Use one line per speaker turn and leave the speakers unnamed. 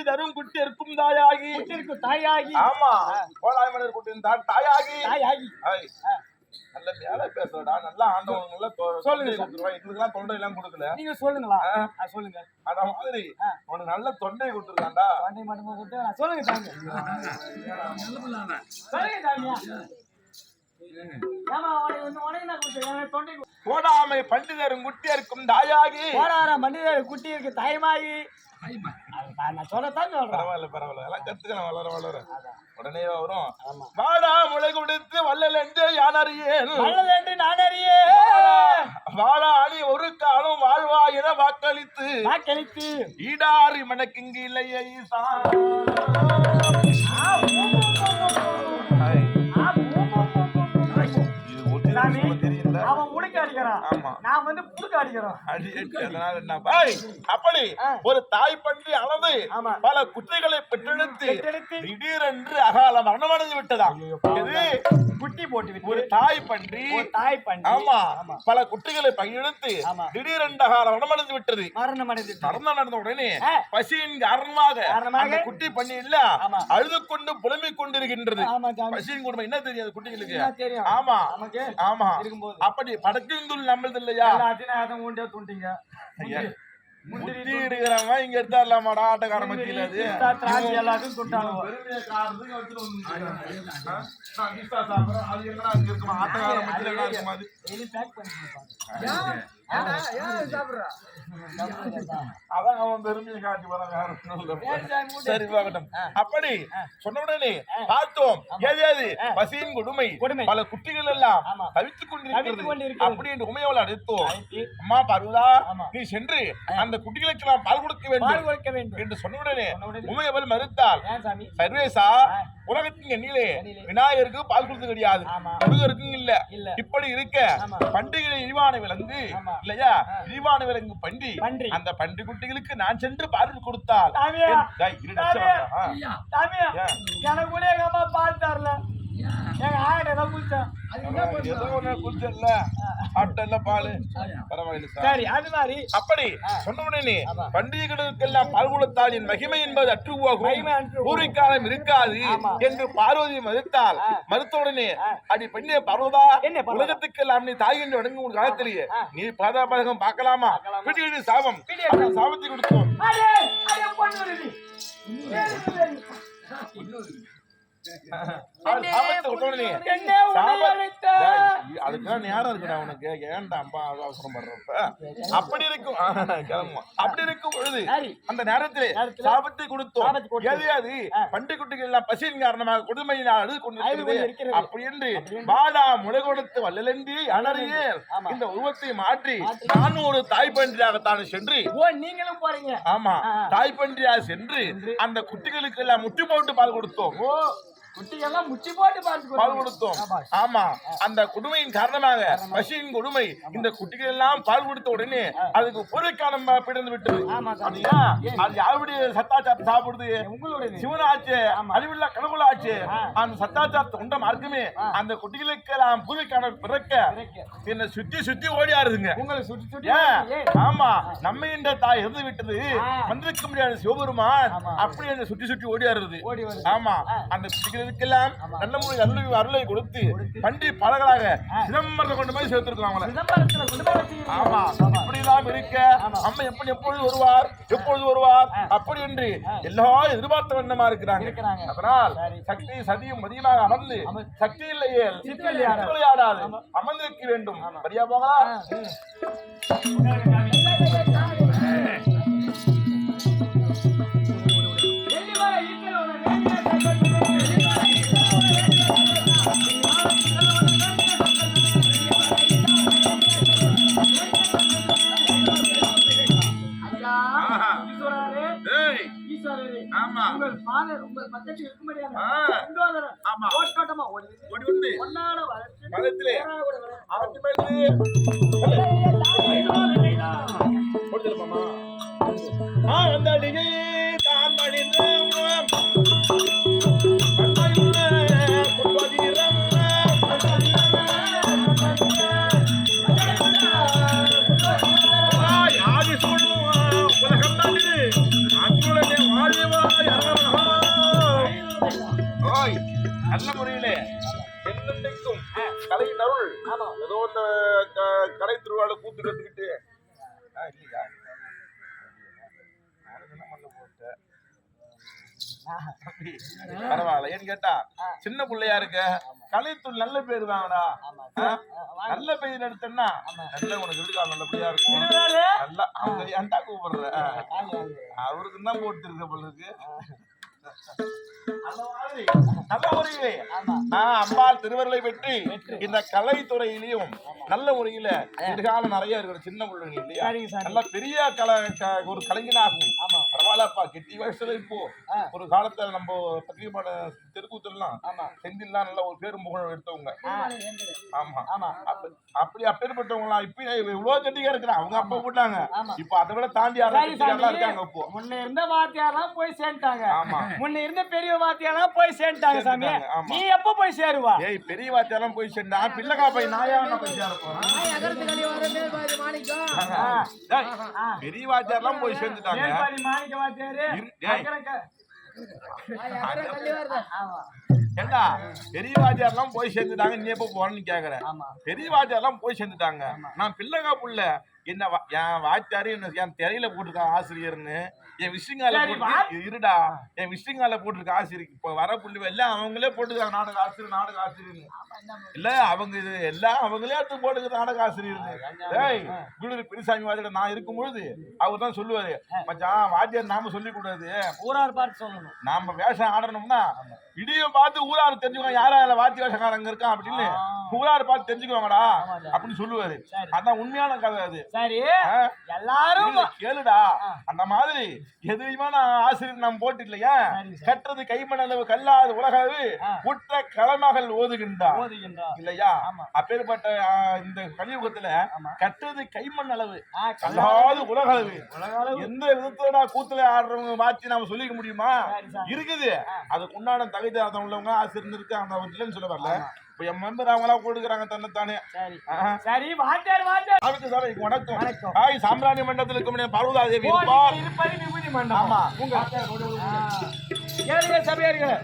தரும் குட்டி இருக்கும் தாயாகி
தாயாகி
ஆமா கோலாய் மலர் குட்டியின் தாயாகி நல்ல மேல பேசுறடா நல்லா ஆண்டவங்க நல்லா சொல்லுங்க எங்களுக்கெல்லாம் தொண்டை எல்லாம் கொடுக்கல
நீங்க சொல்லுங்களா சொல்லுங்க
அத மாதிரி உனக்கு நல்ல தொண்டை கொடுத்துருக்காண்டா
தொண்டை மட்டும் கொடுத்து சொல்லுங்க சாமி சொல்லுங்க சாமியா தொண்டை
கோடாமை பண்டிதரும் குட்டி இருக்கும் தாயாகி
பண்டிதர் குட்டி இருக்கு தாயமாகி நான் சொல்லத்தான் சொல்றேன்
பரவாயில்ல எல்லாம் கத்துக்கலாம் வளர உடனே வரும் வாடா முளை கொடுத்து வள்ளல் என்று
நான் அறியேன்
வாடா அணி ஒரு காலம் வாழ்வா என வாக்களித்து ஈடாரி மனக்கிங்கு இல்லையே
அவன் முடுக்க அடிக்கிறான் நான் வந்து புடுக்க அடிக்கிறோம்
அப்படி ஒரு தாய் பன்றி அளவு பல குட்டிகளை பெற்றெடுத்து திடீரென்று அகால மரணமடைந்து விட்டதாம்
குட்டி போட்டு
ஒரு தாய் பன்றி ஆமா பல குட்டிகளை பகிர்ந்து திடீரென்று அகால மரணமடைந்து விட்டது மரணம் நடந்த உடனே பசியின் காரணமாக அந்த குட்டி பண்ணி இல்ல அழுது கொண்டு புலம்பிக் கொண்டிருக்கின்றது பசியின் குடும்பம் என்ன தெரியாது குட்டிகளுக்கு ஆமா ஆமா அப்படி படக்கிந்துள் நம்மளது இல்லையா முட்டி இருக்கிறவங்க இங்க எடுத்தாடலாமாடா ஆட்டக்கார மத்தியில அது
எல்லாத்தையும் தொட்டாலும்
ஆட்டக்கார மத்தியில அதான் அவன் பெருமையை காட்டி வர சரி பார்க்கட்டும் அப்படி சொன்ன உடனே பார்த்தோம் ஏதாவது பசியின் கொடுமை பல குட்டிகள் எல்லாம் தவித்துக் கொண்டிருக்கிறது அப்படி என்று உமையவளை அழைத்தோம் அம்மா பருவதா நீ சென்று அந்த குட்டிகளுக்கு நாம் பால் கொடுக்க வேண்டும் என்று சொன்ன உடனே உமையவள் மறுத்தாள் சர்வேசா உலகத்தின் எண்ணிலே விநாயகருக்கு பால் கொடுத்து கிடையாது முருகருக்கும் இல்ல இப்படி இருக்க பண்டிகை இழிவான விலங்கு இல்லையா இழிவான விலங்கு பண்டி அந்த பண்டி குட்டிகளுக்கு நான் சென்று பால் கொடுத்தால்
பால் தரல எங்க ஆயிட்ட ஏதோ குடிச்சேன்
அப்படி சொன்ன உடனே பண்டிகைகளுக்கெல்லாம் பால் கொடுத்தால் என் மகிமை என்பது அற்று போகும் பூரிக்காலம் இருக்காது என்று பார்வதி மறுத்தவுடனே அடி பெண்ணே பர்வதா உலகத்துக்கெல்லாம் நீ தாய் என்று வணங்கும் காலத்திலேயே நீ பாதகம் பார்க்கலாமா பிடி சாபம் சாபத்தை கொடுத்தோம் அதுக்கெல்லாம் நேரம் இருக்குடா உனக்கு ஏன்டா அம்பா அவசரம் பண்றப்ப அப்படி இருக்கும் அப்படி இருக்கும் பொழுது அந்த நேரத்திலே சாபத்தை கொடுத்தோம் எதையாது பண்டை குட்டிகள் எல்லாம் பசியின் காரணமாக கொடுமையினால் அழுது கொண்டிருக்கிறது அப்படி என்று பாடா முளை கொடுத்து வல்லலந்தி அலறியே இந்த உருவத்தை மாற்றி நானும் ஒரு தாய் பன்றியாகத்தான் சென்று
நீங்களும் போறீங்க
ஆமா தாய் பன்றியாக சென்று அந்த குட்டிகளுக்கு எல்லாம் முட்டி போட்டு பால் கொடுத்தோம்
குட்டியெல்லாம் முட்டி போட்டு
பால் கொடுத்தோம் ஆமா அந்த கொடுமையின் காரணமாக பசியின் கொடுமை இந்த குட்டிகள் எல்லாம் பால் கொடுத்த உடனே அதுக்கு பொருட்காலம் பிறந்து விட்டது அது யாருடைய சத்தாச்சாரத்தை சாப்பிடுது சிவனாச்சு அறிவுள்ள கடவுள் ஆச்சு அந்த சத்தாச்சாரத்தை உண்ட மார்க்கமே அந்த குட்டிகளுக்கு எல்லாம் பூரிக்கான பிறக்க என்ன சுத்தி சுத்தி ஓடியாருதுங்க
உங்களை சுத்தி சுத்தி
ஆமா நம்ம இந்த தாய் இருந்து விட்டது வந்திருக்க முடியாத சிவபெருமான் அப்படி என்ன சுத்தி சுத்தி ஓடியாருது ஆமா அந்த குட்டிகள் இதுக்கெல்லாம் நல்ல முறை அருளை கொடுத்து பன்றி பலகளாக சிதம்பரத்தை கொண்டு போய் சேர்த்திருக்காங்க ஆமா இப்படிலாம் இருக்க அம்மா எப்பொழுது வருவார் அப்படி என்று எல்லாரும் எதிர்பார்த்த வண்ணமா இருக்கிறாங்க அதனால் சக்தி சதியும் மதியமாக அமர்ந்து சக்தி இல்லையே விளையாடாது அமர்ந்திருக்க வேண்டும் சரியா போகலாம்
உங்கள் பக்கத்தில் இருக்க முடியாது ஓடி வந்து ஒன்னால வளர்த்து
உலகம் வாழ்வு நல்ல முறையிலே என்னென்னைக்கும் கலையின் அருள் ஏதோ இந்த கலை திருவிழால கூத்து கட்டுக்கிட்டு இல்லையா பரவாயில்ல. ஏன்னு கேட்டா சின்ன பிள்ளையா இருக்க கலைத்துள் நல்ல பேர் தாங்கடா. நல்ல பேர் எடுத்தேன்னா நல்ல உனக்கு எதிர்காலம் நல்லபடியா இருக்கும். நல்லா அவங்க ஏன்டா கூப்பிடுற அவருக்கு தான் போட்டு இருக்க போல இருக்கு. நல்ல முறையிலே அம்பாள் திருவருளை பெற்று இந்த கலைத்துறையிலையும் நல்ல முறையில எதிர்காலம் நிறைய இருக்கிற சின்ன பிள்ளைங்க இல்லையா நல்ல பெரிய ஒரு கலைஞனாகும். பரவாயில்லப்பா கெட்டி வயசுல இப்போ ஒரு காலத்துல நம்ம பத்திரிகை தெருக்கூத்தெல்லாம் செந்தில்லாம் நல்ல ஒரு பேரும் புகழ் எடுத்தவங்க. ஆமா அப்படி அப்பேற்பட்டவங்க எல்லாம் இப்ப இவ்வளவு கெட்டியா இருக்கிறாங்க. அவங்க அப்பா போட்டாங்க இப்ப அதை விட தாண்டி இருக்காங்க. இப்போ
முன்ன இருந்த வாத்தியாரெல்லாம் போய் சேர்ந்துட்டாங்க. முன்ன இருந்த பெரிய வாத்தியாரெல்லாம் போய் சேர்ந்துட்டாங்க சாமி. நீ எப்ப போய் சேருவா?
ஏய் பெரிய வாத்தியாரெல்லாம் போய் சேர்ந்தா பிள்ளைகா போய் நாயா போய் சேர போறேன். பெரிய வாத்தியாரெல்லாம் போய் சேர்ந்துட்டாங்க.
மாணிக்க வாத்தியாரு
ஏண்டா பெரிய வாத்தியாரெல்லாம் போய் சேர்ந்துட்டாங்க. நீ எப்ப போறேன்னு கேக்குறேன். பெரிய வாத்தியாரெல்லாம் போய் சேர்ந்துட்டாங்க. நான் பிள்ளைகா புள்ள என்ன என் வாத்தியாரு என் திரையில போட்டிருக்கான் ஆசிரியர்னு என் விஷயங்கால போட்டு இருடா என் விஷயங்கால போட்டிருக்க ஆசிரியர் இப்ப வர புள்ளி எல்லாம் அவங்களே போட்டுருக்காங்க நாடக ஆசிரியர் இல்ல அவங்க இது எல்லாம் அவங்களே எடுத்து போட்டுக்க நாடக ஆசிரியர். பெரியசாமி வாத்தியார் நான் இருக்கும் பொழுது அவர் தான் சொல்லுவாரு மச்சான் வாத்தியார் நாம சொல்லி கூடாது
ஊரார் பார்த்து சொல்லணும்.
நாம வேஷம் ஆடணும்னா இடிய பார்த்து ஊரார் தெரிஞ்சுக்கோங்க யாரா வாத்திய வேஷக்காரங்க இருக்கான் அப்படின்னு ஊரார் பார்த்து தெரிஞ்சுக்குவாங்கடா அப்படின்னு சொல்லுவாரு. அதான் உண்மையான கதை அது.
சரி எல்லாரும்
கேளுடா அந்த மாதிரி எதுவுமான ஆசிரியர் நாம் போட்டு இல்லையா கற்றது கைமணளவு கல்லாது உலகளவு உற்ற களமகள் ஓதுகின்றார் இல்லையா. அப்பேற்பட்ட இந்த கலியுகத்துல கற்றது கைமண் அளவு கல்லாது உலகளவு எந்த விதத்துல கூத்துல ஆடுறவங்க மாற்றி நாம சொல்லிக்க முடியுமா? இருக்குது அதுக்கு உண்டான தகுதி உள்ளவங்க ஆசிரியர் இருக்கு அந்த இல்லைன்னு சொல்ல வரல. இப்ப என் மெம்பர் அவங்க எல்லாம் கொடுக்குறாங்க தன்னைத்தானே.
சரி வாத்தியார்
வணக்கம். ஆய் சாம்பிராணி மண்டபத்தில் இருக்கும் பார்வதாதேவி
இருப்பது விபூதி மண்டபம். உங்க சபையார்களே